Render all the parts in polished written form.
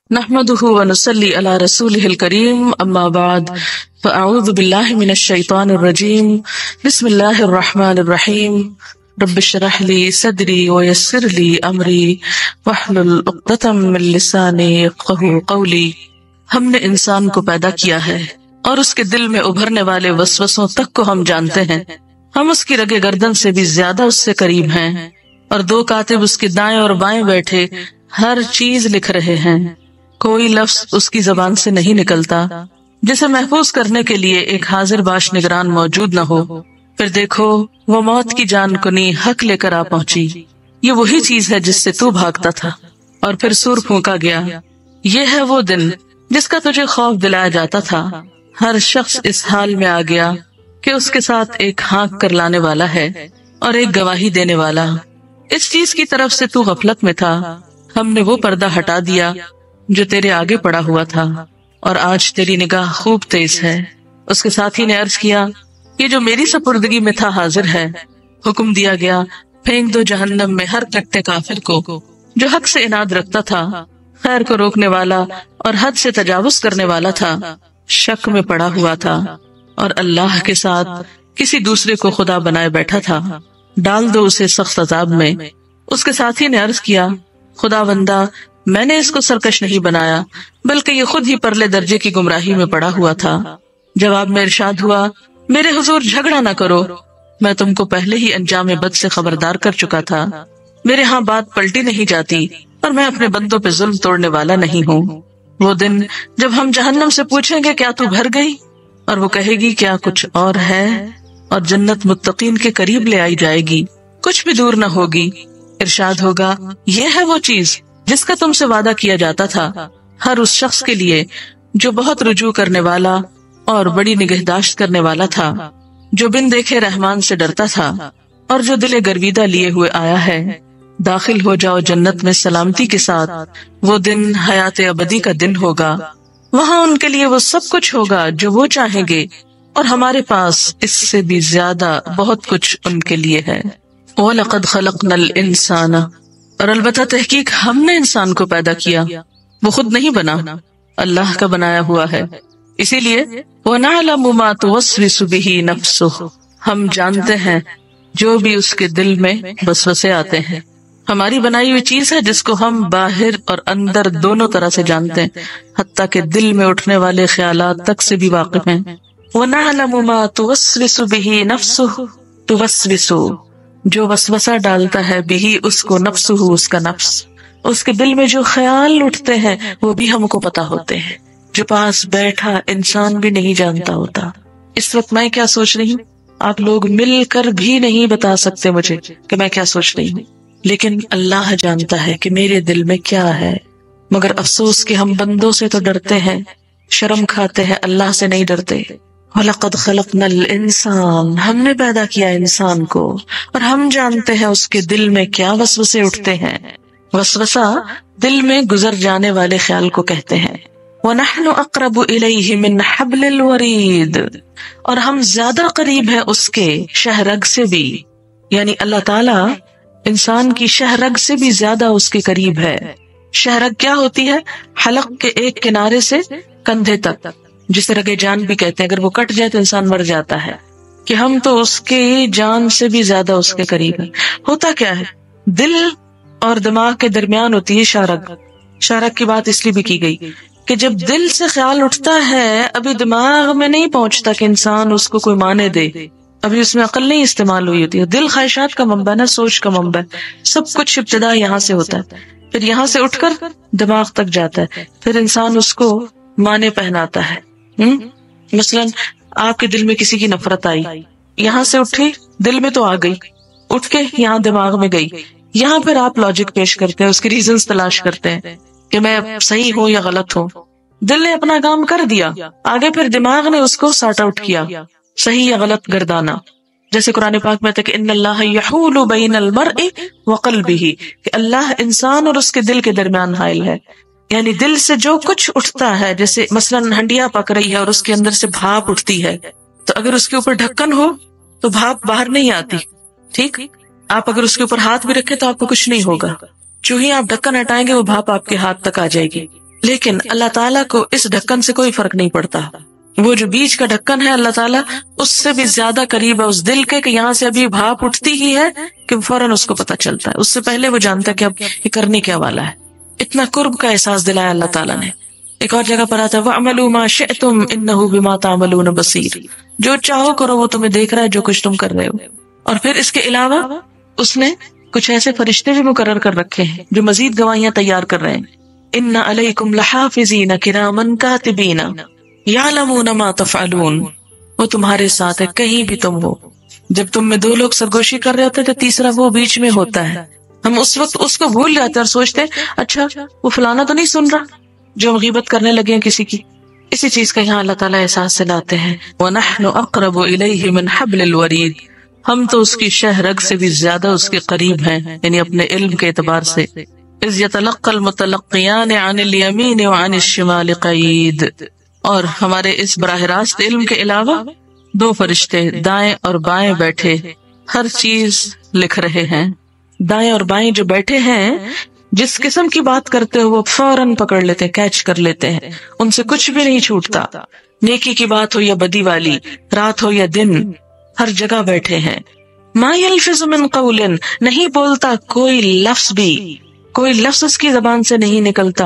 نحمده ونصلي على رسوله الكريم اما بعد فاعوذ بالله من الشيطان الرجيم بسم الله الرحمن الرحيم رب اشرح لي صدري ويسر لي امري واحلل عقدة من لساني يفقهوا قولي۔ ہم نے انسان کو پیدا کیا ہے اور اس کے دل میں ابھرنے والے وسوسوں تک کو ہم جانتے ہیں۔ ہم اس کی رگے گردن سے بھی زیادہ اس سے قریب ہیں، اور دو کاتب اس کے دائیں اور بائیں بیٹھے ہر چیز لکھ رہے ہیں۔ کوئی لفظ اس کی زبان سے نہیں نکلتا جسے محفوظ کرنے کے لیے ایک حاضر باش نگران موجود نہ ہو۔ پھر دیکھو وہ موت کی جان کنی حق لے کر آ پہنچی۔ یہ وہی چیز ہے جس سے تو بھاگتا تھا، اور پھر سور پھونکا گیا۔ یہ ہے وہ دن جس کا تجھے خوف دلایا جاتا تھا۔ ہر شخص اس حال میں آ گیا کہ اس کے ساتھ ایک ہانک کر لانے والا ہے اور ایک گواہی دینے والا۔ اس چیز کی طرف سے تو غفلت میں تھا، ہم نے وہ پردہ ہٹا دیا جو تیرے آگے پڑا ہوا تھا، اور آج تیری نگاہ خوب تیز ہے۔ اس کے ساتھی نے عرض کیا، یہ جو میری سپردگی میں تھا حاضر ہے۔ حکم دیا گیا، پھینک دو جہنم میں ہر کٹے کافر کو جو حق سے اناد رکھتا تھا، خیر کو روکنے والا اور حد سے تجاوز کرنے والا تھا، شک میں پڑا ہوا تھا اور اللہ کے ساتھ کسی دوسرے کو خدا بنائے بیٹھا تھا۔ ڈال دو اسے سخت عذاب میں۔ اس کے ساتھی نے عرض کیا، خدا بندہ، میں نے اس کو سرکش نہیں بنایا، بلکہ یہ خود ہی پرلے درجے کی گمراہی میں پڑا ہوا تھا۔ جواب میں ارشاد ہوا، میرے حضور جھگڑا نہ کرو، میں تم کو پہلے ہی انجام بد سے خبردار کر چکا تھا۔ میرے ہاں بات پلٹی نہیں جاتی، اور میں اپنے بندوں پہ ظلم توڑنے والا نہیں ہوں۔ وہ دن جب ہم جہنم سے پوچھیں گے کیا تو بھر گئی، اور وہ کہے گی کیا کچھ اور ہے، اور جنت متقین کے قریب لے آئی جائے گی، کچھ بھی دور نہ ہوگی۔ ارشاد ہوگا، یہ ہے وہ چیز جس کا تم سے وعدہ کیا جاتا تھا، ہر اس شخص کے لیے جو بہت رجوع کرنے والا اور بڑی نگہداشت کرنے والا تھا، جو بن دیکھے رحمان سے ڈرتا تھا، اور جو دل گرویدہ لیے ہوئے آیا ہے۔ داخل ہو جاؤ جنت میں سلامتی کے ساتھ، وہ دن حیات ابدی کا دن ہوگا، وہاں ان کے لیے وہ سب کچھ ہوگا جو وہ چاہیں گے، اور ہمارے پاس اس سے بھی زیادہ بہت کچھ ان کے لیے ہے۔ وَلَقَدْ خَلَقْنَا الْإِنسَانَ، اور البتہ تحقیق ہم نے انسان کو پیدا کیا، وہ خود نہیں بنا، اللہ کا بنایا ہوا ہے۔ اسی لیے وَنَعْلَمُ مَا تُوَسْوِسُ بِهِ نَفْسُهُ، ہم جانتے ہیں جو بھی اس کے دل میں وسوسے آتے ہیں۔ ہماری بنائی ہوئی چیز ہے جس کو ہم باہر اور اندر دونوں طرح سے جانتے ہیں، حتیٰ کہ دل میں اٹھنے والے خیالات تک سے بھی واقف ہیں۔ وَنَعْلَمُ مَا تُوَسْوِسُ بِهِ نَفْسُهُ، تُوَسْوِسُ جو وسوسہ ڈالتا ہے، بھی اس کو نفسہ اس کا نفس، اس کے دل میں جو خیال اٹھتے ہیں وہ بھی ہم کو پتا ہوتے ہیں، جو پاس بیٹھا انسان بھی نہیں جانتا ہوتا۔ اس وقت میں کیا سوچ رہی ہوں آپ لوگ مل کر بھی نہیں بتا سکتے مجھے کہ میں کیا سوچ رہی ہوں، لیکن اللہ جانتا ہے کہ میرے دل میں کیا ہے۔ مگر افسوس کہ ہم بندوں سے تو ڈرتے ہیں، شرم کھاتے ہیں، اللہ سے نہیں ڈرتے۔ وَلَقَدْ خَلَقْنَا الْإِنسَانَ، ہم نے پیدا کیا انسان کو، اور ہم جانتے ہیں اس کے دل میں کیا وسوسے اٹھتے ہیں۔ وسوسہ دل میں گزر جانے والے خیال کو کہتے ہیں۔ وَنَحْنُ أَقْرَبُ إِلَيْهِ مِنْ حَبْلِ الْوَرِيدِ، اور ہم زیادہ قریب ہیں اس کے شہ رگ سے بھی، یعنی اللہ تعالیٰ انسان کی شہ رگ سے بھی زیادہ اس کے قریب ہے۔ شہ رگ کیا ہوتی ہے؟ حلق کے ایک کنارے سے کندھے تک، جسے رگے جان بھی کہتے ہیں، اگر وہ کٹ جائے تو انسان مر جاتا ہے، کہ ہم تو اس کے جان سے بھی زیادہ اس کے قریب ہیں۔ ہوتا کیا ہے؟ دل اور دماغ کے درمیان ہوتی ہے شارگ۔ شارگ کی بات اس لیے بھی کی گئی کہ جب دل سے خیال اٹھتا ہے، ابھی دماغ میں نہیں پہنچتا کہ انسان اس کو کوئی معنی دے، ابھی اس میں عقل نہیں استعمال ہوئی ہوتی ہے۔ دل خواہشات کا منبع ہے نا، سوچ کا منبع ہے، سب کچھ ابتدا یہاں سے ہوتا ہے، پھر یہاں سے اٹھ کر دماغ تک جاتا ہے، پھر انسان اس کو معنی پہناتا ہے۔ مثلاً آپ کے دل میں کسی کی نفرت آئی، یہاں سے اٹھی، دل میں تو آ گئی، اٹھ کے یہاں دماغ میں گئی، یہاں پھر آپ لاجک پیش کرتے ہیں، اس کی ریزنز تلاش کرتے ہیں کہ میں صحیح ہوں یا غلط ہوں۔ دل نے اپنا کام کر دیا، آگے پھر دماغ نے اس کو سارٹ آؤٹ کیا، صحیح یا غلط گردانا۔ جیسے قرآن پاک میں کہ ان اللہ یحول بین المرء وقلبہ، کہ اللہ انسان اور اس کے دل کے درمیان حائل ہے، یعنی دل سے جو کچھ اٹھتا ہے، جیسے مثلاً ہنڈیا پک رہی ہے اور اس کے اندر سے بھاپ اٹھتی ہے، تو اگر اس کے اوپر ڈھکن ہو تو بھاپ باہر نہیں آتی، ٹھیک؟ آپ اگر اس کے اوپر ہاتھ بھی رکھے تو آپ کو کچھ نہیں ہوگا، جو ہی آپ ڈھکن ہٹائیں گے وہ بھاپ آپ کے ہاتھ تک آ جائے گی۔ لیکن اللہ تعالیٰ کو اس ڈھکن سے کوئی فرق نہیں پڑتا. وہ جو بیچ کا ڈھکن ہے اللہ تعالیٰ اس سے بھی زیادہ قریب ہے اس دل کے کہ یہاں سے ابھی بھاپ اٹھتی ہی ہے کہ فوراً اس کو پتہ چلتا ہے. اس سے پہلے وہ جانتا ہے کہ اب یہ کرنے کیا والا ہے. اتنا قرب کا احساس دلایا اللہ تعالیٰ نے. ایک اور جگہ پر آتا ہے وَاعْمَلُوا مَا شِئْتُمْ إِنَّهُ بِمَا تَعْمَلُونَ بَصِيرٌ. جو چاہو کرو وہ تمہیں دیکھ رہا ہے جو کچھ تم کر رہے ہو. اور پھر اس کے علاوہ اس نے کچھ ایسے فرشتے بھی مقرر کر رکھے ہیں جو مزید گواہیاں تیار کر رہے ہیں. إِنَّ عَلَيْكُمْ لَحَافِظِينَ كِرَامًا كَاتِبِينَ يَعْلَمُونَ مَا تَفْعَلُونَ. وہ تمہارے ساتھ ہے کہیں بھی تم ہو. جب تم میں 2 لوگ سرگوشی کر رہے ہوتے تو تیسرا وہ بیچ میں ہوتا ہے. ہم اس وقت اس کو بھول جاتے اور سوچتے اچھا وہ فلانا تو نہیں سن رہا جو ہم غیبت کرنے لگے ہیں کسی کی. اسی چیز کا یہاں اللہ تعالیٰ احساس دلاتے ہیں وَنَحْنُ أَقْرَبُ إِلَيْهِ مِنْ حَبْلِ الْوَرِيدِ. ہم تو اس کی شہ رگ سے بھی زیادہ اس کے قریب ہیں یعنی اپنے علم کے اعتبار سے. إِذْ يَتَلَقَّى الْمُتَلَقِّيَانِ عَنِ الْيَمِينِ وَعَنِ الشِّمَالِ قَعِيدٌ. اور ہمارے اس براہ راست علم کے علاوہ 2 فرشتے دائیں اور بائیں بیٹھے ہر چیز لکھ رہے ہیں. دائیں اور بائیں جو بیٹھے ہیں جس قسم کی بات کرتے ہو وہ فوراً پکڑ لیتے ہیں کیچ کر لیتے ہیں. ان سے کچھ بھی نہیں چھوٹتا. نیکی کی بات ہو یا بدی والی رات ہو یا دن ہر جگہ بیٹھے ہیں. ما یلفظ من قول. نہیں بولتا کوئی لفظ بھی کوئی لفظ اس کی زبان سے نہیں نکلتا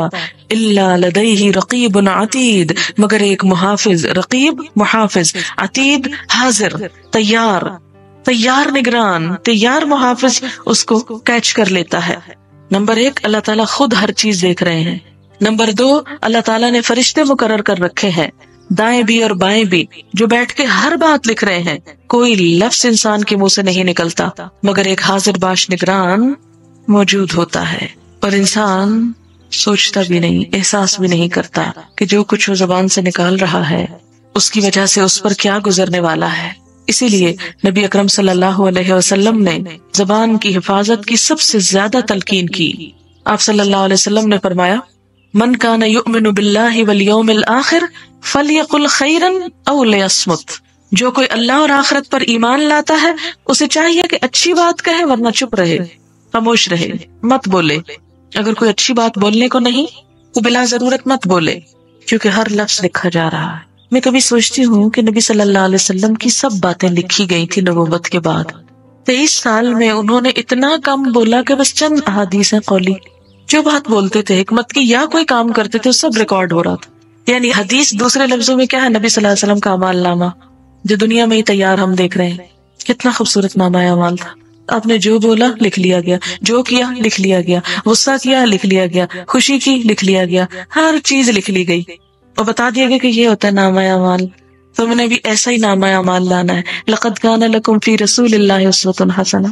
الا لدیہ رقیب عتید مگر ایک محافظ رقیب محافظ عتید حاضر تیار نگران تیار محافظ اس کو کیچ کر لیتا ہے. نمبر 1 اللہ تعالیٰ خود ہر چیز دیکھ رہے ہیں. نمبر 2 اللہ تعالیٰ نے فرشتے مقرر کر رکھے ہیں دائیں بھی اور بائیں بھی جو بیٹھ کے ہر بات لکھ رہے ہیں. کوئی لفظ انسان کے منہ سے نہیں نکلتا مگر ایک حاضر باش نگران موجود ہوتا ہے. اور انسان سوچتا بھی نہیں احساس بھی نہیں کرتا کہ جو کچھ وہ زبان سے نکال رہا ہے اس کی وجہ سے اس پر کیا گزرنے والا ہے. اسی لیے نبی اکرم صلی اللہ علیہ وسلم نے زبان کی حفاظت کی سب سے زیادہ تلقین کی. آپ صلی اللہ علیہ وسلم نے فرمایا من کان یؤمن باللہ والیوم الآخر فلیقل خیرا او لیصمت. جو کوئی اللہ اور آخرت پر ایمان لاتا ہے اسے چاہیے کہ اچھی بات کہے ورنہ چپ رہے خاموش رہے مت بولے. اگر کوئی اچھی بات بولنے کو نہیں تو بلا ضرورت مت بولے کیونکہ ہر لفظ لکھا جا رہا ہے. میں کبھی سوچتی ہوں کہ نبی صلی اللہ علیہ وسلم کی سب باتیں لکھی گئی تھی نبوت کے بعد. 23 سال میں انہوں نے اتنا کم بولا کہ بس چند احادیث ہیں قولی. جو بات بولتے تھے حکمت کی یا کوئی کام کرتے تھے سب ریکارڈ ہو رہا تھا. یعنی حدیث دوسرے لفظوں میں کیا ہے نبی صلی اللہ علیہ وسلم کا اعمال نامہ جو دنیا میں ہی تیار ہم دیکھ رہے ہیں. کتنا خوبصورت نامہ اعمال تھا. آپ نے جو بولا لکھ لیا گیا جو کیا لکھ لیا گیا غصہ کیا لکھ لیا گیا خوشی کی لکھ لیا گیا ہر چیز لکھ لی گئی اور بتا دیا گیا کہ یہ ہوتا ہے نامہ اعمال. تم نے بھی ایسا ہی نامہ اعمال لانا ہے. لقد کان لکم فی رسول اللہ اسوۃ حسنہ.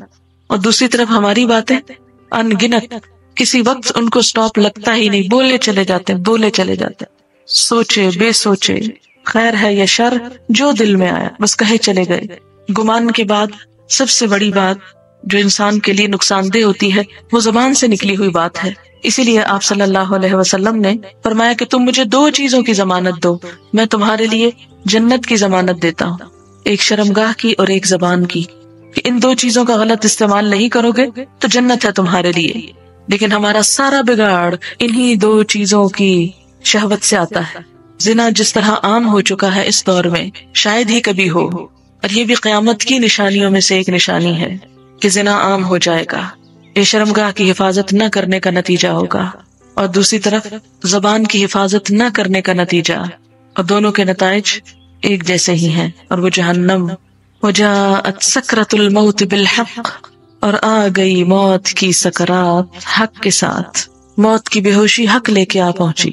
اور دوسری طرف ہماری باتیں ان گنت کسی وقت ان کو سٹاپ لگتا ہی نہیں بولے چلے جاتے سوچے بے سوچے خیر ہے یا شر جو دل میں آیا بس کہے چلے گئے. گمان کے بعد سب سے بڑی بات جو انسان کے لیے نقصان دہ ہوتی ہے وہ زبان سے نکلی ہوئی بات ہے. اسی لیے آپ صلی اللہ علیہ وسلم نے فرمایا کہ تم مجھے 2 چیزوں کی ضمانت دو میں تمہارے لیے جنت کی ضمانت دیتا ہوں. ایک شرمگاہ کی اور ایک زبان کی کہ ان 2 چیزوں کا غلط استعمال نہیں کرو گے تو جنت ہے تمہارے لیے. لیکن ہمارا سارا بگاڑ انہی 2 چیزوں کی شہوت سے آتا ہے. زنا جس طرح عام ہو چکا ہے اس دور میں شاید ہی کبھی ہو اور یہ بھی قیامت کی نشانیوں میں سے ایک نشانی ہے کہ زنا عام ہو جائے گا. یہ شرمگاہ کی حفاظت نہ کرنے کا نتیجہ ہوگا اور دوسری طرف زبان کی حفاظت نہ کرنے کا نتیجہ اور دونوں کے نتائج ایک جیسے ہی ہیں اور وہ جہنم. وجاءت سکرۃ الموت بالحق. اور آ گئی موت کی سکرات حق کے ساتھ. موت کی بے ہوشی حق لے کے آ پہنچی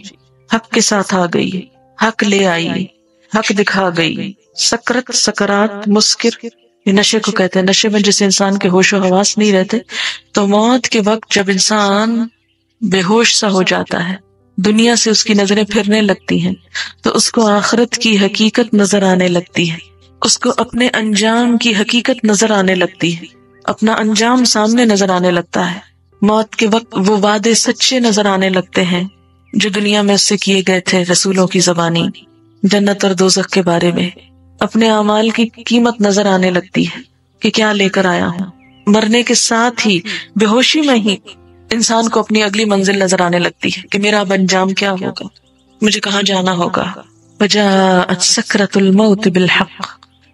حق کے ساتھ آ گئی حق لے آئی حق دکھا گئی. سکرت سکرات مسکر یہ نشے کو کہتے ہیں. نشے میں جس انسان کے ہوش و حواس نہیں رہتے تو موت کے وقت جب انسان بے ہوش سا ہو جاتا ہے دنیا سے اس کی نظریں پھرنے لگتی ہیں تو اس کو آخرت کی حقیقت نظر آنے لگتی ہے. اس کو اپنے انجام کی حقیقت نظر آنے لگتی ہے. اپنا انجام سامنے نظر آنے لگتا ہے. موت کے وقت وہ وعدے سچے نظر آنے لگتے ہیں جو دنیا میں اس سے کیے گئے تھے رسولوں کی زبانی جنت اور دوزخ کے بارے میں. اپنے اعمال کی قیمت نظر آنے لگتی ہے کہ کیا لے کر آیا ہوں. مرنے کے ساتھ ہی بے ہوشی میں ہی انسان کو اپنی اگلی منزل نظر آنے لگتی ہے کہ میرا اب انجام کیا ہوگا، مجھے کہاں جانا ہوگا. وجاءت سکرۃ الموت بالحق.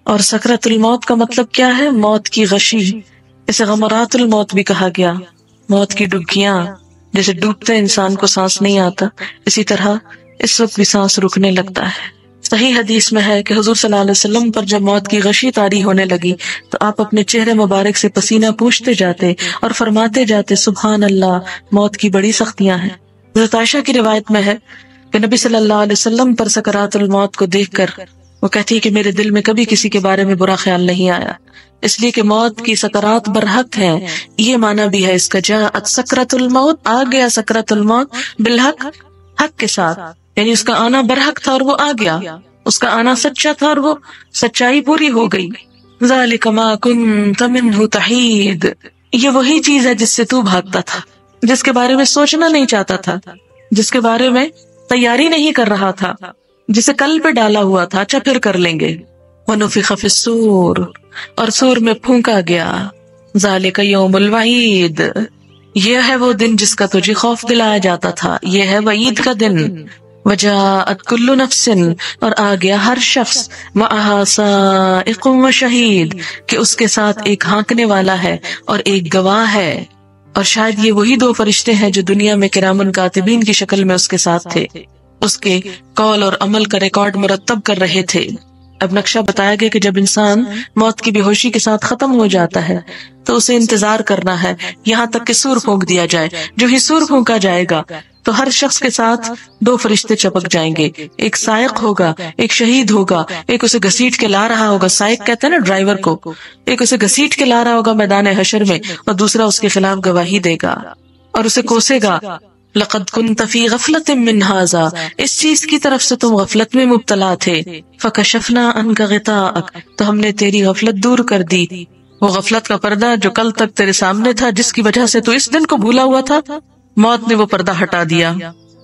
اور سکرۃ الموت کا مطلب کیا ہے؟ موت کی غشی. اسے غمرات الموت بھی کہا گیا. موت کی ڈبکیاں، جیسے ڈوبتے انسان کو سانس نہیں آتا، اسی طرح اس وقت بھی سانس رکنے لگتا ہے. صحیح حدیث میں ہے کہ حضور صلی اللہ علیہ وسلم پر جب موت کی غشی طاری ہونے لگی تو آپ اپنے چہرے مبارک سے پسینہ پوچھتے جاتے اور فرماتے جاتے سبحان اللہ، موت کی بڑی سختیاں ہیں. حضرت عائشہ کی روایت میں ہے کہ نبی صلی اللہ علیہ وسلم پر سکرات الموت کو دیکھ کر وہ کہتی ہے کہ میرے دل میں کبھی کسی کے بارے میں برا خیال نہیں آیا، اس لیے کہ موت کی سکرات برحق ہیں. یہ معنی بھی ہے اس کا، جاءت سکرۃ الموت، آ گیا سکرات الموت بالحق، حق کے ساتھ، یعنی اس کا آنا برحق تھا اور وہ آ گیا، اس کا آنا سچا تھا اور وہ سچائی پوری ہو گئی. ذالک ما کنت منہ تحید. یہ وہی چیز ہے جس سے تو بھاگتا تھا، جس کے بارے میں سوچنا نہیں چاہتا تھا، جس کے بارے میں تیاری نہیں کر رہا تھا، جسے کل پہ ڈالا ہوا تھا، اچھا پھر کر لیں گے. وَنُفِخَ فِي الصُّورِ، اور سور میں پھونکا گیا. ذالک یوم الوعید، یہ ہے وہ دن جس کا تجھے خوف دلایا جاتا تھا، یہ ہے وعید کا دن. وجاءت کل نفس، اور آ گیا ہر شخص، معہا سائق و شہید، کہ اس کے ساتھ ایک ہانکنے والا ہے اور ایک گواہ ہے. اور شاید یہ وہی دو فرشتے ہیں جو دنیا میں کرام کاتبین کی شکل میں اس کے ساتھ تھے، اس کے قول اور عمل کا ریکارڈ مرتب کر رہے تھے. اب نقشہ بتایا گیا کہ جب انسان موت کی بے ہوشی کے ساتھ ختم ہو جاتا ہے تو اسے انتظار کرنا ہے یہاں تک کہ سور پھونک دیا جائے. جو ہی سور پھونکا جائے گا تو ہر شخص کے ساتھ دو فرشتے چپک جائیں گے، ایک سائق ہوگا، ایک شہید ہوگا. ایک اسے گھسیٹ کے لا رہا ہوگا، سائق کہتے ہیں نا ڈرائیور کو، ایک اسے گھسیٹ کے لا رہا ہوگا میدان حشر میں، اور دوسرا اس کے خلاف گواہی دے گا اور اسے کوسے گا. لقد كنت في غفلة من هذا، اس چیز کی طرف سے تم غفلت میں مبتلا تھے. فكشفنا عنك غطاءك، تو ہم نے تیری غفلت دور کر دی. وہ غفلت کا پردہ جو کل تک تیرے سامنے تھا، جس کی وجہ سے تو اس دن کو بھولا ہوا تھا، موت نے وہ پردہ ہٹا دیا.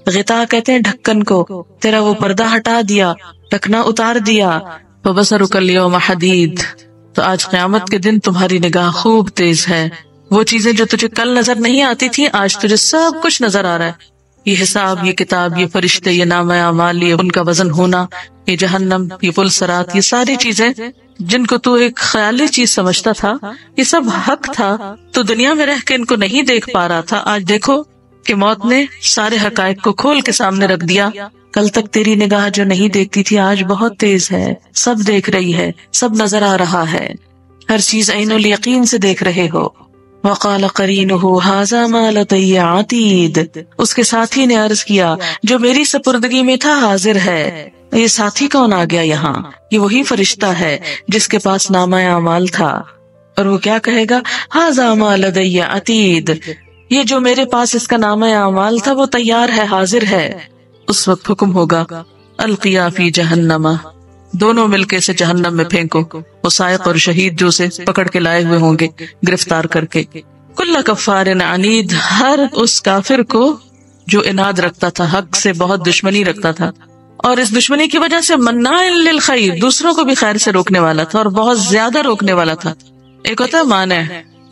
غطاء کہتے ہیں ڈھکن کو، تیرا وہ پردہ ہٹا دیا، ڈھکنا اتار دیا. فبصرك اليوم حدید، تو آج قیامت کے دن تمہاری نگاہ خوب تیز ہے. وہ چیزیں جو تجھے کل نظر نہیں آتی تھی آج تجھے سب کچھ نظر آ رہا ہے. یہ حساب، یہ کتاب، یہ فرشتے، یہ نامہ اعمال، یہ ان کا وزن ہونا، یہ جہنم، یہ پل صراط، یہ ساری چیزیں جن کو تو ایک خیالی چیز سمجھتا تھا، یہ سب حق تھا. تو دنیا میں رہ کے ان کو نہیں دیکھ پا رہا تھا، آج دیکھو کہ موت نے سارے حقائق کو کھول کے سامنے رکھ دیا. کل تک تیری نگاہ جو نہیں دیکھتی تھی آج بہت تیز ہے، سب دیکھ رہی ہے، سب نظر آ رہا ہے، ہر چیز عین الیقین سے دیکھ رہے ہو. وقال قرینہ ھذا ما لدی عتید، اس کے ساتھی نے عرض کیا جو میری سپردگی میں تھا حاضر ہے. یہ ساتھی کون آ گیا یہاں؟ یہ وہی فرشتہ ہے جس کے پاس نامہ اعمال تھا. اور وہ کیا کہے گا؟ ھذا ما لدی عتید، یہ جو میرے پاس اس کا نامہ اعمال تھا وہ تیار ہے، حاضر ہے. اس وقت حکم ہوگا القیا فی جہنم، دونوں مل کے اسے جہنم میں پھینکو. وہ سائق اور شہید جو اسے پکڑ کے لائے ہوئے ہوں گے گرفتار کر کے. کل کفار عنید، ہر اس کافر کو جو اناد رکھتا تھا، حق سے بہت دشمنی رکھتا تھا، اور اس دشمنی کی وجہ سے مناع للخیر، دوسروں کو بھی خیر سے روکنے والا تھا اور بہت زیادہ روکنے والا تھا. ایک ہوتا ہے مانع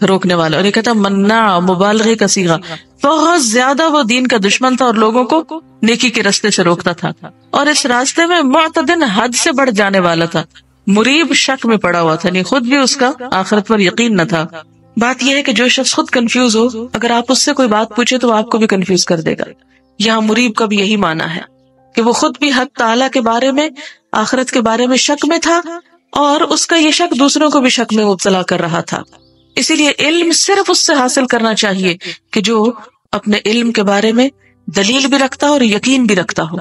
روکنے والا، اور ایک ہوتا ہے مناع مبالغے کا صیغہ. بہت زیادہ وہ دین کا دشمن تھا اور لوگوں کو نیکی کے راستے سے روکتا تھا، اور اس راستے میں معتدن حد سے بڑھ جانے والا تھا. مریب شک میں پڑا ہوا تھا، نہیں خود بھی اس کا آخرت پر یقین نہ تھا. بات یہ ہے کہ جو شخص خود کنفیوز ہو، اگر آپ اس سے کوئی بات پوچھے تو وہ آپ کو بھی کنفیوز کر دے گا. یہاں مریب کا بھی یہی معنی ہے کہ وہ خود بھی حق تعالیٰ کے بارے میں، آخرت کے بارے میں شک میں تھا، اور اس کا یہ شک دوسروں کو بھی شک میں مبتلا کر رہا تھا. اسی لیے علم صرف اس سے حاصل کرنا چاہیے کہ جو اپنے علم کے بارے میں دلیل بھی رکھتا اور یقین بھی رکھتا ہو.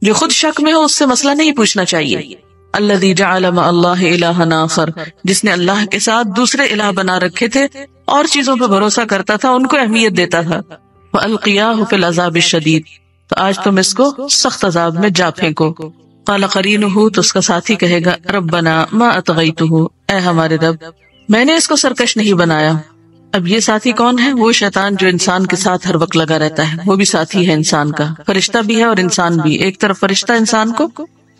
جو خود شک میں ہو اس سے مسئلہ نہیں پوچھنا چاہیے. الذی جعل مع اللہ الہا آخر، جس نے اللہ کے ساتھ دوسرے الہ بنا رکھے تھے اور چیزوں پہ بھروسہ کرتا تھا، ان کو اہمیت دیتا تھا. وَأَلْقِيَاهُ فِي الْعَذَابِ الشَّدِيدِ، تو آج تم اس کو سخت عذاب میں جا پھینکو. قال قرینہ، تو اس کا ساتھی کہے گا ربنا ما اطغیتہ، اے ہمارے رب میں نے اس کو سرکش نہیں بنایا. اب یہ ساتھی کون ہے؟ وہ شیطان جو انسان کے ساتھ ہر وقت لگا رہتا ہے، وہ بھی ساتھی ہے انسان کا، فرشتہ بھی ہے اور انسان بھی. ایک طرف فرشتہ انسان کو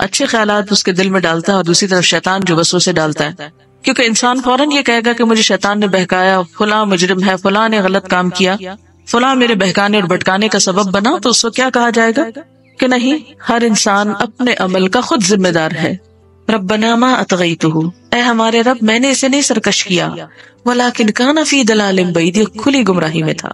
اچھے خیالات اس کے دل میں ڈالتا ہے، اور دوسری طرف شیطان جو وسوسے ڈالتا ہے. کیونکہ انسان فوراً یہ کہے گا کہ مجھے شیطان نے بہکایا، فلاں مجرم ہے، فلاں نے غلط کام کیا. فلاں میرے بہکانے اور بھٹکانے کا سبب بنا، تو اس کو کیا کہا جائے گا کہ نہیں، ہر انسان اپنے عمل کا خود ذمہ دار ہے۔ ربنا ما اطغیتہ، اے ہمارے رب میں نے اسے نہیں سرکش کیا، ولکن کان فی ضلال بعید، یہ کھلی گمراہی میں تھا۔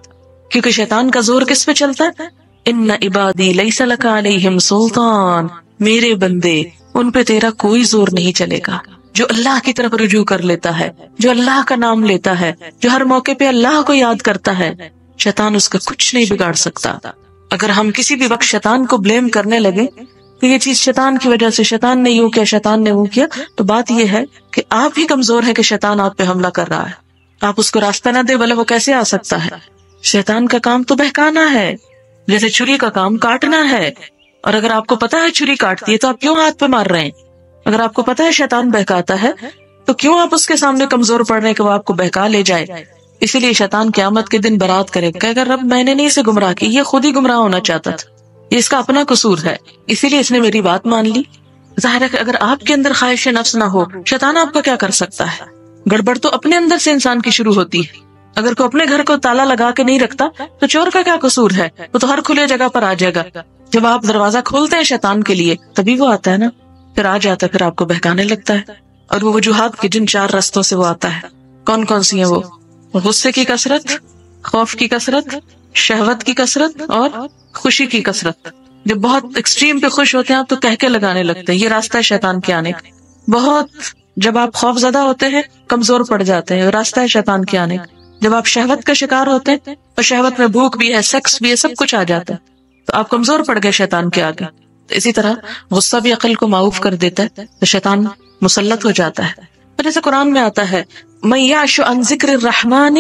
کیونکہ شیطان کا زور کس پہ چلتا ہے؟ ان عبادی لیس لک علیہم سلطان، میرے بندے ان پہ تیرا کوئی زور نہیں چلے گا۔ جو اللہ کی طرف رجوع کر لیتا ہے، جو اللہ کا نام لیتا ہے، جو ہر موقع پہ اللہ کو یاد کرتا ہے، شیطان اس کا کچھ نہیں بگاڑ سکتا۔ اگر ہم کسی بھی وقت شیطان کو بلیم کرنے لگے کہ یہ چیز شیطان کی وجہ سے، شیطان نے یوں کیا، شیطان نے وہ کیا، تو بات یہ ہے کہ آپ ہی کمزور ہیں کہ شیطان آپ پہ حملہ کر رہا ہے۔ آپ اس کو راستہ نہ دے بھلے وہ کیسے آ سکتا ہے؟ شیطان کا کام تو بہکانا ہے، جیسے چھری کا کام کاٹنا ہے۔ اور اگر آپ کو پتا ہے چھری کاٹتی ہے تو آپ کیوں ہاتھ پہ مار رہے ہیں؟ اگر آپ کو پتا ہے شیطان بہکاتا ہے تو کیوں آپ اس کے سامنے کمزور پڑ رہے ہیں کہ وہ آپ کو بہکا لے جائے؟ اسی لیے شیطان قیامت کے دن برات کرے گا کہ اگر رب میں نے نہیں اسے گمراہ کی، یہ خود ہی گمراہ ہونا چاہتا تھا، یہ اس کا اپنا قصور ہے، اسی لیے اس نے میری بات مان لی۔ ظاہر ہے کہ اگر آپ کے اندر خواہش نفس نہ ہو، شیطان آپ کا کیا کر سکتا ہے؟ گڑبڑ تو اپنے اندر سے انسان کی شروع ہوتی ہے۔ اگر کوئی اپنے گھر کو تالا لگا کے نہیں رکھتا تو چور کا کیا قصور ہے؟ وہ تو ہر کھلے جگہ پر آ جائے گا۔ جب آپ دروازہ کھولتے ہیں شیطان کے لیے تبھی وہ آتا ہے نا، پھر آ جاتا ہے، پھر آپ کو بہکانے لگتا ہے۔ اور وہ وجوہات کے جن 4 رستوں سے وہ آتا ہے، کون کون سی ہیں وہ؟ غصے کی کثرت، خوف کی کثرت، شہوت کی کثرت اور خوشی کی کثرت۔ جب بہت ایکسٹریم پہ خوش ہوتے ہیں آپ تو کہکے لگانے لگتے ہیں، یہ راستہ ہے شیطان کے آنے کا۔ بہت جب آپ خوف زدہ ہوتے ہیں، کمزور پڑ جاتے ہیں، راستہ ہے شیطان کے آنے کا۔ جب آپ شہوت کا شکار ہوتے ہیں اور شہوت میں بھوک بھی ہے، سیکس بھی ہے، سب کچھ آ جاتا ہے، تو آپ کمزور پڑ گئے شیطان کے آگے۔ تو اسی طرح غصہ بھی عقل کو معاف کر دیتا ہے تو شیطان مسلط ہو جاتا ہے۔ اور جیسے قرآن میں آتا ہے مَن یعش عن ذکر الرحمن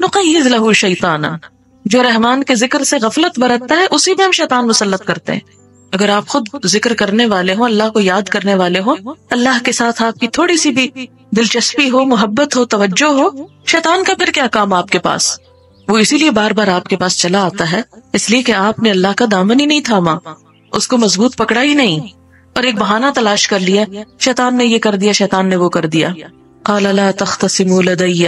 نقیض لہ شیطانا، جو رحمان کے ذکر سے غفلت برتتا ہے اسی میں ہم شیطان مسلط کرتے ہیں۔ اگر آپ خود ذکر کرنے والے ہوں، اللہ کو یاد کرنے والے ہوں، اللہ کے ساتھ آپ کی تھوڑی سی بھی دلچسپی ہو، محبت ہو، توجہ ہو، شیطان کا پھر کیا کام آپ کے پاس؟ وہ اسی لیے بار بار آپ کے پاس چلا آتا ہے، اس لیے کہ آپ نے اللہ کا دامن ہی نہیں تھاما، اس کو مضبوط پکڑا ہی نہیں، اور ایک بہانہ تلاش کر لیا، شیطان نے یہ کر دیا، شیطان نے وہ کر دیا۔ قال لا تختصموا لدی،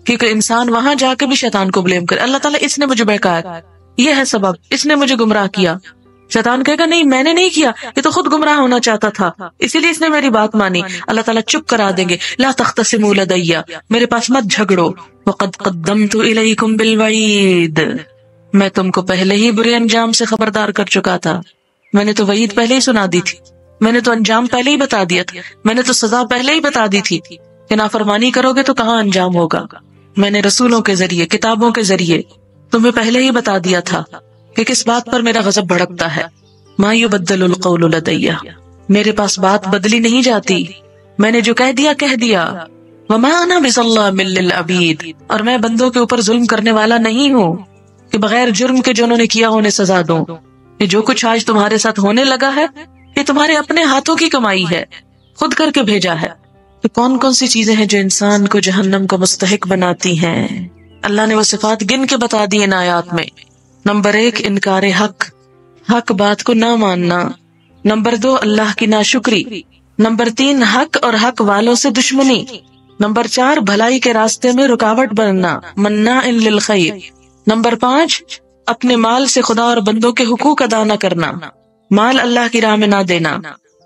کیونکہ انسان وہاں جا کے بھی شیطان کو بلیم کرے، اللہ تعالیٰ اس نے مجھے بہکایا، یہ ہے سبب، اس نے مجھے گمراہ کیا۔ شیطان کہے گا نہیں میں نے نہیں کیا، یہ تو خود گمراہ ہونا چاہتا تھا، اسی لیے اس نے میری بات مانی۔ اللہ تعالیٰ چپ کرا دیں گے، لا تختصموا لدی، میرے پاس مت جھگڑو، وقد قدمت الیکم بالوعید، میں تم کو پہلے ہی برے انجام سے خبردار کر چکا تھا، میں نے تو وعید پہلے ہی سنا دی تھی، میں نے تو انجام پہلے ہی بتا دیا تھا، میں نے تو سزا پہلے ہی بتا دی تھی کہ نافرمانی کرو گے تو کہاں انجام ہوگا۔ میں نے رسولوں کے ذریعے، کتابوں کے ذریعے تمہیں پہلے ہی بتا دیا تھا کہ کس بات پر میرا غضب بھڑکتا ہے۔ ما یبدل القول لدی، میرے پاس بات بدلی نہیں جاتی، میں نے جو کہہ دیا کہہ دیا۔ وما انا بظلام للعبید، اور میں بندوں کے اوپر ظلم کرنے والا نہیں ہوں کہ بغیر جرم کے جو انہوں نے کیا انہیں سزا دوں۔ یہ جو کچھ آج تمہارے ساتھ ہونے لگا ہے یہ تمہارے اپنے ہاتھوں کی کمائی ہے، خود کر کے بھیجا ہے۔ تو کون کون سی چیزیں ہیں جو انسان کو جہنم کا مستحق بناتی ہیں؟ اللہ نے وہ صفات گن کے بتا دی ان آیات میں۔ نمبر 1 انکار حق، حق بات کو نہ ماننا۔ نمبر 2 اللہ کی ناشکری۔ نمبر 3 حق اور حق والوں سے دشمنی۔ نمبر 4 بھلائی کے راستے میں رکاوٹ بننا، مناع للخیر۔ نمبر 5 اپنے مال سے خدا اور بندوں کے حقوق ادا نہ کرنا، مال اللہ کی راہ میں نہ دینا۔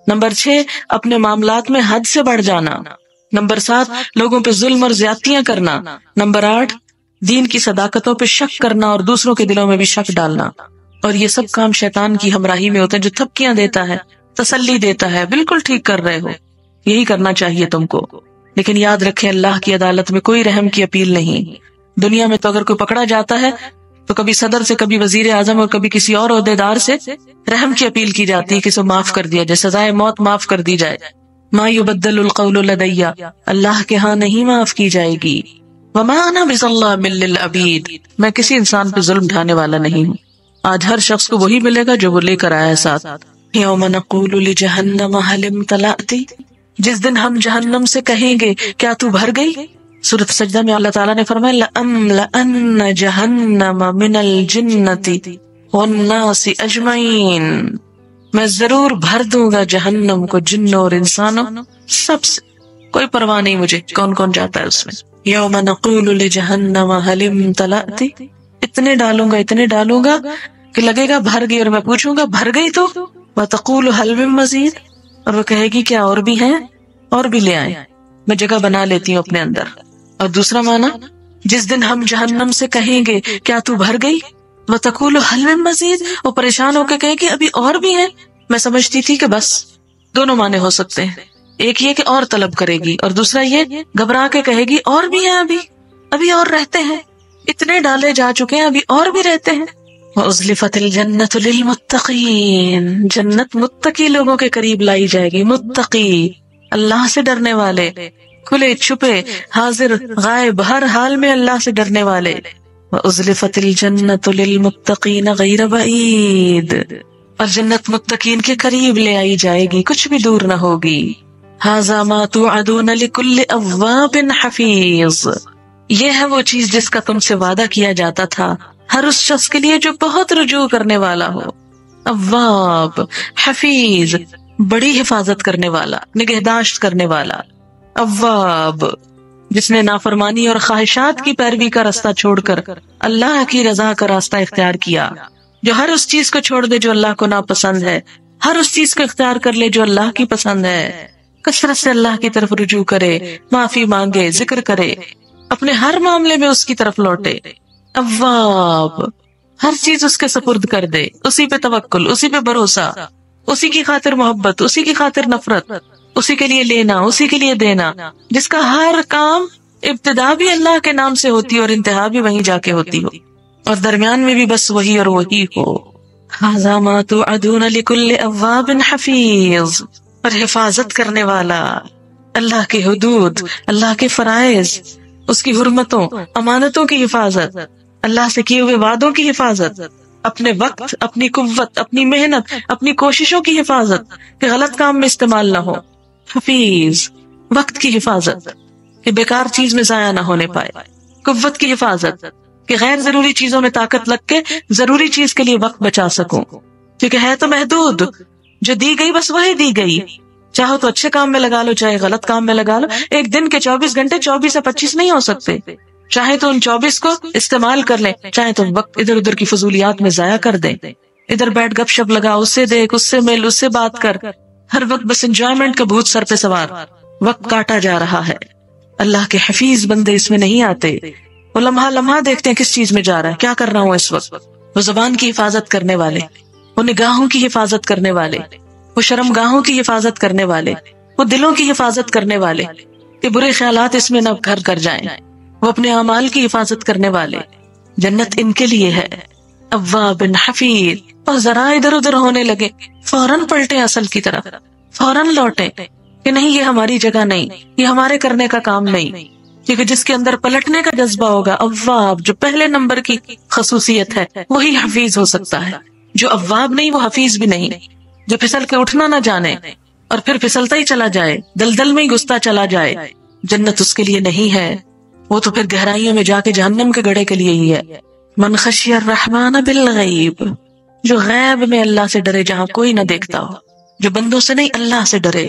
نمبر 6 اپنے معاملات میں حد سے بڑھ جانا۔ نمبر 7 لوگوں پہ ظلم اور زیادتیاں کرنا۔ نمبر 8 دین کی صداقتوں پہ شک کرنا اور دوسروں کے دلوں میں بھی شک ڈالنا۔ اور یہ سب کام شیطان کی ہمراہی میں ہوتے ہیں، جو تھپکیاں دیتا ہے، تسلی دیتا ہے، بالکل ٹھیک کر رہے ہو، یہی کرنا چاہیے تم کو۔ لیکن یاد رکھیں اللہ کی عدالت میں کوئی رحم کی اپیل نہیں۔ دنیا میں تو اگر کوئی پکڑا جاتا ہے تو کبھی صدر سے، کبھی وزیر اعظم اور کبھی کسی اور عہدیدار سے رحم کی اپیل کی جاتی ہے کہ اسے معاف کر دیا جائے، سزائے موت معاف کر دی جائے۔ ما یبدل القول لدی، اللہ کے ہاں نہیں معاف کی جائے گی۔ وما انا بظلام للعبید، میں کسی انسان پہ ظلم ڈھانے والا نہیں ہوں۔ آج ہر شخص کو وہی ملے گا جو وہ لے کر آیا ہے ساتھ۔ یوم نقول لجہنم هل امتلأت، جس دن ہم جہنم سے کہیں گے کیا تو بھر گئی؟ سورۃ سجدہ میں اللہ تعالیٰ نے فرمایا لَأَمْلَأَنَّ جَهَنَّمَ مِنَ الْجِنَّةِ وَالنَّاسِ أَجْمَعِينَ، میں ضرور بھر دوں گا جہنم کو جنوں اور انسانوں سب سے، کوئی پرواہ نہیں مجھے کون کون جاتا ہے اس میں۔ یوم نقول لجہنم هل امتلأت، اتنے ڈالوں گا کہ لگے گا بھر گئی، اور میں پوچھوں گا بھر گئی تو وَتَقُولُ هَلْ مِن مَّزِيدٍ، اور وہ کہے گی کیا اور بھی ہیں، اور بھی لے آئیں، میں جگہ بنا لیتی ہوں اپنے اندر۔ اور دوسرا معنی، جس دن ہم جہنم سے کہیں گے کیا تو بھر گئی، وَتَقُولُ هَلْ مِن مَّزِيدٍ، وہ پریشان ہو کے کہے گی ابھی اور بھی ہیں، میں سمجھتی تھی کہ بس۔ دونوں معنی ہو سکتے ہیں، ایک یہ کہ اور طلب کرے گی، اور دوسرا یہ گھبرا کے کہے گی اور بھی ہیں، ابھی اور رہتے ہیں، اتنے ڈالے جا چکے ہیں، ابھی اور بھی رہتے ہیں۔ وَأُزْلِفَتِ الْجَنَّةُ لِلْمُتَّقِينَ، جنت متقی لوگوں کے قریب لائی جائے گی۔ متقی، اللہ سے ڈرنے والے، کھلے چھپے، حاضر غائب، ہر حال میں اللہ سے ڈرنے والے۔ وَأُزْلِفَتِ الْجَنَّةُ لِلْمُتَّقِينَ غَيْرَ بَعِيدٍ، اور جنت متقین کے قریب لے آئی جائے گی، کچھ بھی دور نہ ہوگی۔ هَذَا مَا تُوعَدُونَ لِكُلِّ أَوَّابٍ حَفِيظٍ، یہ ہے وہ چیز جس کا تم سے وعدہ کیا جاتا تھا ہر اس شخص کے لیے جو بہت رجوع کرنے والا ہو۔ اواب، حفیظ، بڑی حفاظت کرنے والا، نگہداشت کرنے والا۔ اواب، جس نے نافرمانی اور خواہشات کی پیروی کا راستہ چھوڑ کر اللہ کی رضا کا راستہ اختیار کیا، جو ہر اس چیز کو چھوڑ دے جو اللہ کو ناپسند ہے، ہر اس چیز کو اختیار کر لے جو اللہ کی پسند ہے، کثرت سے اللہ کی طرف رجوع کرے، معافی مانگے، ذکر کرے، اپنے ہر معاملے میں اس کی طرف لوٹے۔ اواب، ہر چیز اس کے سپرد کر دے، اسی پہ توکل، اسی پہ بھروسہ، اسی کی خاطر محبت، اسی کی خاطر نفرت، اسی کے لیے لینا، اسی کے لیے دینا، جس کا ہر کام ابتدا بھی اللہ کے نام سے ہوتی اور انتہا بھی وہیں جا کے ہوتی ہو، اور درمیان میں بھی بس وہی اور وہی ہو۔ ھذا ما توعدون لکل اواب حفیظ، اور حفاظت کرنے والا، اللہ کے حدود، اللہ کے فرائض، اس کی حرمتوں، امانتوں کی حفاظت، اللہ سے کیے ہوئے وعدوں کی حفاظت، اپنے وقت، اپنی قوت، اپنی محنت، اپنی کوششوں کی حفاظت کہ غلط کام میں استعمال نہ ہو۔ حفیظ، وقت کی حفاظت کہ بیکار چیز میں ضائع نہ ہونے پائے، قوت کی حفاظت کہ غیر ضروری چیزوں میں طاقت لگ کے ضروری چیز کے لیے وقت بچا سکوں، کیونکہ ہے تو محدود، جو دی گئی بس وہی دی گئی، چاہو تو اچھے کام میں لگا لو، چاہے غلط کام میں لگا لو۔ ایک دن کے 24 گھنٹے 24 سے 25 نہیں ہو سکتے، چاہے تو ان 24 کو استعمال کر لیں، چاہے تو وقت ادھر ادھر کی فضولیات میں ضائع کر دیں، ادھر بیٹھ گپ شپ لگا، اس سے دیکھ، اس سے مل، اس سے بات کر، ہر وقت بس انجوائمنٹ کا بھوت سر پہ سوار، وقت کاٹا جا رہا ہے۔ اللہ کے حفیظ بندے اس میں نہیں آتے، وہ لمحہ لمحہ دیکھتے ہیں کس چیز میں جا رہا ہے، کیا کر رہا ہوں اس وقت۔ وہ زبان کی حفاظت کرنے والے، وہ نگاہوں کی حفاظت کرنے والے، وہ شرم گاہوں کی حفاظت کرنے والے، وہ دلوں کی حفاظت کرنے والے کہ برے خیالات اس میں نہ گھر کر جائیں، وہ اپنے اعمال کی حفاظت کرنے والے۔ جنت ان کے لیے ہے۔ اواب حفیظ، اور ذرا ادھر ادھر ہونے لگے فوراً پلٹے اصل کی طرف، فوراً لوٹے کہ نہیں یہ ہماری جگہ نہیں، یہ ہمارے کرنے کا کام نہیں، کیونکہ جس کے اندر پلٹنے کا جذبہ ہوگا، اواب جو پہلے نمبر کی خصوصیت ہے، وہی حفیظ ہو سکتا ہے۔ جو اواب نہیں وہ حفیظ بھی نہیں، جو پھسل کے اٹھنا نہ جانے اور پھر پھسلتا ہی چلا جائے، دلدل میں ہی گھستا چلا جائے، جنت اس کے لیے نہیں ہے، وہ تو پھر گہرائیوں میں جا کے جہنم کے گڑھے کے لیے ہی ہے۔ من خشی الرحمن بالغیب، جو غیب میں اللہ سے ڈرے جہاں کوئی نہ دیکھتا ہو، جو بندوں سے نہیں اللہ سے ڈرے۔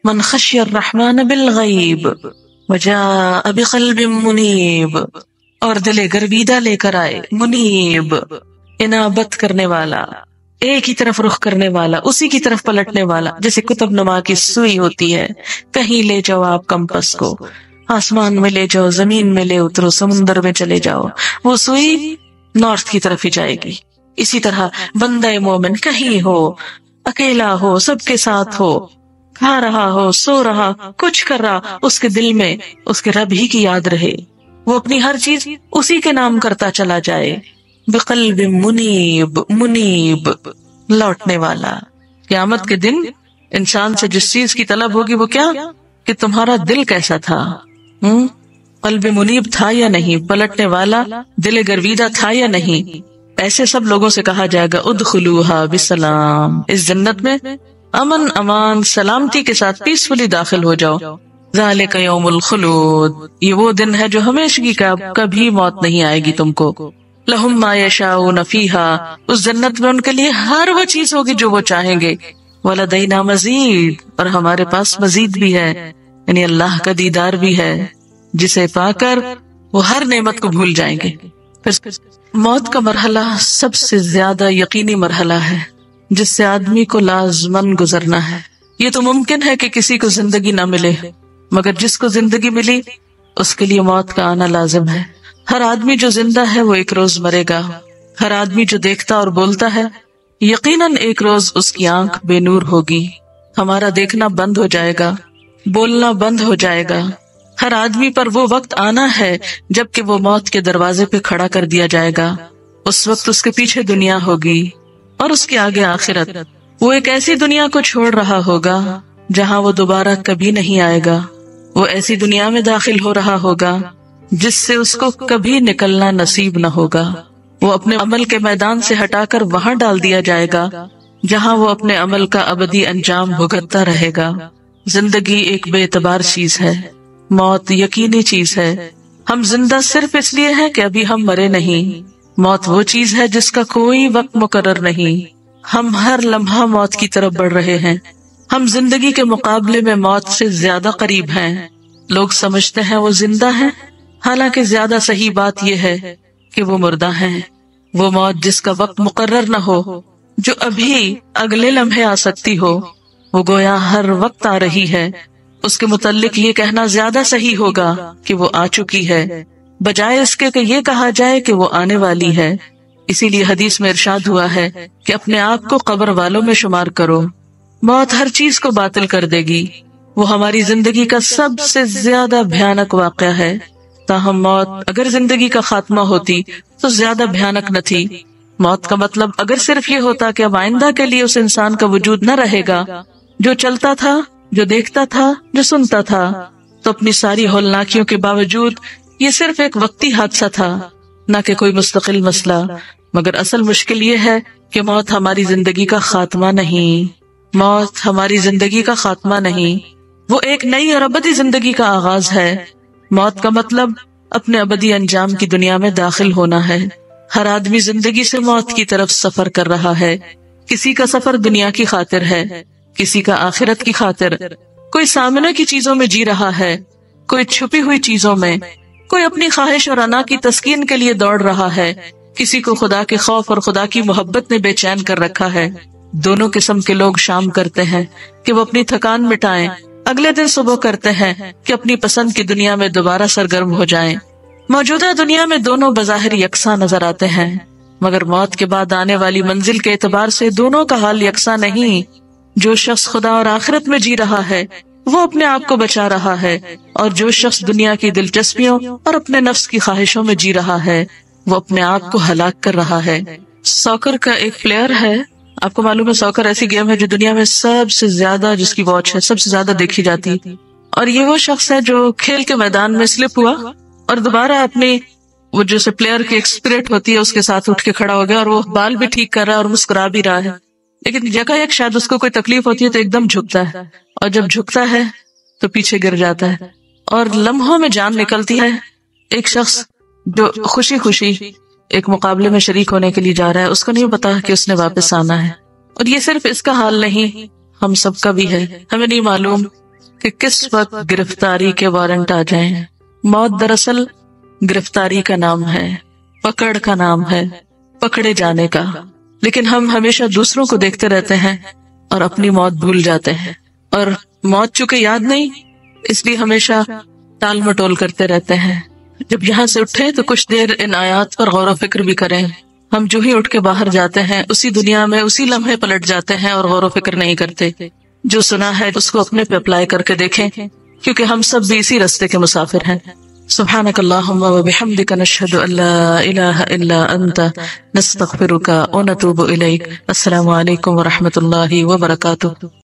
من خشی الرحمن بالغیب وجاء بقلب منیب، اور دل گرویدہ لے کر آئے، منیب انابت کرنے والا، ایک ہی طرف رخ کرنے والا، اسی کی طرف پلٹنے والا، جیسے قطب نما کی سوئی ہوتی ہے، کہیں لے جاؤ آپ کمپس کو، آسمان میں لے جاؤ، زمین میں لے اترو، سمندر میں چلے جاؤ، وہ سوئی نارتھ کی طرف ہی جائے گی۔ اسی طرح بندہ مومن کہیں ہو، اکیلا ہو، سب کے ساتھ ہو، کھا رہا ہو، سو رہا، کچھ کر رہا، اس کے دل میں اس کے رب ہی کی یاد رہے، وہ اپنی ہر چیز اسی کے نام کرتا چلا جائے۔ بقلب منیب، منیب لوٹنے والا۔ قیامت کے دن انسان سے جس چیز کی طلب ہوگی وہ کیا کہ تمہارا دل کیسا تھا، قلب منیب تھا یا نہیں، پلٹنے والا دل گرویدہ تھا یا نہیں۔ ایسے سب لوگوں سے کہا جائے گا ادخلوها بسلام، اس جنت میں امن امان سلامتی کے ساتھ پیسفلی داخل ہو جاؤ۔ ذالک یوم الخلود، یہ وہ دن ہے جو ہمیشگی کا، کبھی موت نہیں آئے گی تم کو۔ لہم ما یشاؤون فیہا، اس جنت میں ان کے لیے ہر وہ چیز ہوگی جو وہ چاہیں گے۔ ولدینا مزید، اور ہمارے پاس مزید بھی ہے، یعنی اللہ کا دیدار بھی ہے، جسے پا کر وہ ہر نعمت کو بھول جائیں گے۔ پھر موت کا مرحلہ سب سے زیادہ یقینی مرحلہ ہے جس سے آدمی کو لازماً گزرنا ہے۔ یہ تو ممکن ہے کہ کسی کو زندگی نہ ملے، مگر جس کو زندگی ملی اس کے لیے موت کا آنا لازم ہے۔ ہر آدمی جو زندہ ہے وہ ایک روز مرے گا۔ ہر آدمی جو دیکھتا اور بولتا ہے یقیناً ایک روز اس کی آنکھ بے نور ہوگی، ہمارا دیکھنا بند ہو جائے گا، بولنا بند ہو جائے گا۔ ہر آدمی پر وہ وقت آنا ہے جب کہ وہ موت کے دروازے پہ کھڑا کر دیا جائے گا۔ اس وقت اس کے پیچھے دنیا ہوگی اور اس کے آگے آخرت۔ وہ ایک ایسی دنیا کو چھوڑ رہا ہوگا جہاں وہ دوبارہ کبھی نہیں آئے گا۔ وہ ایسی دنیا میں داخل ہو رہا ہوگا جس سے اس کو کبھی نکلنا نصیب نہ ہوگا۔ وہ اپنے عمل کے میدان سے ہٹا کر وہاں ڈال دیا جائے گا جہاں وہ اپنے عمل کا ابدی انجام بھگتتا رہے گا۔ زندگی ایک بے اعتبار چیز ہے، موت یقینی چیز ہے۔ ہم زندہ صرف اس لیے ہیں کہ ابھی ہم مرے نہیں۔ موت وہ چیز ہے جس کا کوئی وقت مقرر نہیں۔ ہم ہر لمحہ موت کی طرف بڑھ رہے ہیں۔ ہم زندگی کے مقابلے میں موت سے زیادہ قریب ہیں۔ لوگ سمجھتے ہیں وہ زندہ ہیں، حالانکہ زیادہ صحیح بات یہ ہے کہ وہ مردہ ہیں۔ وہ موت جس کا وقت مقرر نہ ہو، جو ابھی اگلے لمحے آ سکتی ہو، وہ گویا ہر وقت آ رہی ہے۔ اس کے متعلق یہ کہنا زیادہ صحیح ہوگا کہ وہ آ چکی ہے، بجائے اس کے کہ یہ کہا جائے کہ وہ آنے والی ہے۔ اسی لیے حدیث میں ارشاد ہوا ہے کہ اپنے آپ کو قبر والوں میں شمار کرو۔ موت ہر چیز کو باطل کر دے گی۔ وہ ہماری زندگی کا سب سے زیادہ بھیانک واقعہ ہے۔ تاہم موت اگر زندگی کا خاتمہ ہوتی تو زیادہ بھیانک نہ تھی۔ موت کا مطلب اگر صرف یہ ہوتا کہ اب آئندہ کے لیے اس انسان کا وجود نہ رہے گا جو چلتا تھا، جو دیکھتا تھا، جو سنتا تھا، تو اپنی ساری ہولناکیوں کے باوجود یہ صرف ایک وقتی حادثہ تھا، نہ کہ کوئی مستقل مسئلہ۔ مگر اصل مشکل یہ ہے کہ موت ہماری زندگی کا خاتمہ نہیں۔ موت ہماری زندگی کا خاتمہ نہیں، وہ ایک نئی اور ابدی زندگی کا آغاز ہے۔ موت کا مطلب اپنے ابدی انجام کی دنیا میں داخل ہونا ہے۔ ہر آدمی زندگی سے موت کی طرف سفر کر رہا ہے۔ کسی کا سفر دنیا کی خاطر ہے، کسی کا آخرت کی خاطر۔ کوئی سامنے کی چیزوں میں جی رہا ہے، کوئی چھپی ہوئی چیزوں میں، کوئی اپنی خواہش اور انا کی تسکین کے لیے دوڑ رہا ہے، کسی کو خدا کے خوف اور خدا کی محبت نے بے چین کر رکھا ہے۔ دونوں قسم کے لوگ شام کرتے ہیں کہ وہ اپنی تھکان مٹائیں، اگلے دن صبح کرتے ہیں کہ اپنی پسند کی دنیا میں دوبارہ سرگرم ہو جائیں۔ موجودہ دنیا میں دونوں بظاہر یکساں نظر آتے ہیں، مگر موت کے بعد آنے والی منزل کے اعتبار سے دونوں کا حال یکساں نہیں۔ جو شخص خدا اور آخرت میں جی رہا ہے وہ اپنے آپ کو بچا رہا ہے، اور جو شخص دنیا کی دلچسپیوں اور اپنے نفس کی خواہشوں میں جی رہا ہے وہ اپنے آپ کو ہلاک کر رہا ہے۔ ساکر کا ایک پلیئر ہے، آپ کو معلوم ہے ساکر ایسی گیم ہے جو دنیا میں سب سے زیادہ، جس کی واچ ہے، سب سے زیادہ دیکھی جاتی، اور یہ وہ شخص ہے جو کھیل کے میدان میں سلپ ہوا اور دوبارہ اپنی وہ جیسے پلیئر کی ایک اسپرٹ ہوتی ہے اس کے ساتھ اٹھ کے کھڑا ہو گیا، اور وہ بال بھی ٹھیک کر رہا ہے اور مسکرا بھی رہا ہے، لیکن جگہ ایک شاید اس کو کوئی تکلیف ہوتی ہے تو ایک دم جھکتا ہے، اور جب جھکتا ہے تو پیچھے گر جاتا ہے، اور لمحوں میں جان نکلتی ہے۔ ایک شخص جو خوشی خوشی ایک مقابلے میں شریک ہونے کے لیے جا رہا ہے، اس کو نہیں پتا کہ اس نے واپس آنا ہے۔ اور یہ صرف اس کا حال نہیں، ہم سب کا بھی ہے۔ ہمیں نہیں معلوم کہ کس وقت گرفتاری کے وارنٹ آ جائیں۔ موت دراصل گرفتاری کا نام ہے، پکڑ کا نام ہے، پکڑے جانے کا، لیکن ہم ہمیشہ دوسروں کو دیکھتے رہتے ہیں اور اپنی موت بھول جاتے ہیں، اور موت چونکہ یاد نہیں اس لیے ہمیشہ ٹال مٹول کرتے رہتے ہیں۔ جب یہاں سے اٹھیں تو کچھ دیر ان آیات پر غور و فکر بھی کریں۔ ہم جو ہی اٹھ کے باہر جاتے ہیں اسی دنیا میں اسی لمحے پلٹ جاتے ہیں اور غور و فکر نہیں کرتے۔ جو سنا ہے اس کو اپنے پہ اپلائی کر کے دیکھیں، کیونکہ ہم سب بھی اسی راستے کے مسافر ہیں۔ سبحانک اللہم و بحمدک، نشہد ان لا الہ الا انت، نستغفرک و نتوب الیک۔ السلام علیکم و رحمۃ اللہ وبرکاتہ۔